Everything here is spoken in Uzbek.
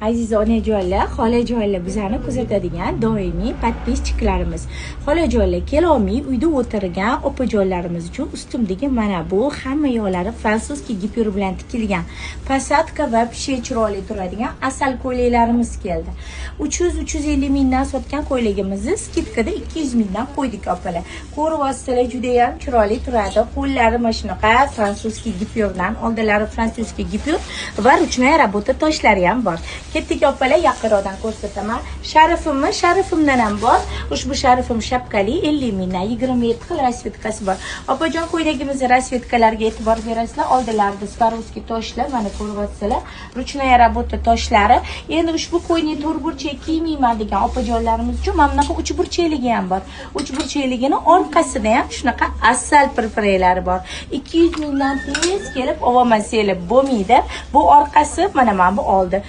Aziz onajonlar, xolajonlar bizani kuzatadigan doimiy подписчикlarimiz. Xolajonlar, kelolmay uyda o'tirgan opajonlarimiz uchun ustimdagi mana bu hamma yoqlari frantsuzskiy gipyur bilan tikilgan posadka va pishe chiroyli turadigan asal ko'ylaklarimiz keldi. 300-350 mingdan sotgan ko'ylagimizni skidkada 200 mingdan qo'ydik opalar. Ko'ryapsizlar, juda ham chiroyli turadi. Qo'llari mana shunaqa frantsuzskiy gipyurdan, oldilari frantsuzskiy gipyur va ruchная работа toshlari ham bor. Ketdik opalar, yaqinroqdan ko'rsataman. Sharifimdan ham bor. Ushbu sharifim shapkali 50 mingdan 27 xil rasvetkasi bor. Opajon, ko'ylagimizning rasvetkalariga e'tibor berasizlar. Oldilarida Swarovski toshlar, mana ko'ryapsizlar. Ruchная работа toshlari. Endi ushbu qo'yni to'rtburchak kiymayman degan opajonlarimiz uchun mana bunaqa uchburchakligi ham bor. Uchburchakligini orqasida ham shunaqa asal pirpiraklari bor. 200 mingdan tez kelib olmasanglar bo'lmaydi. Bu orqasi, mana bu oldi.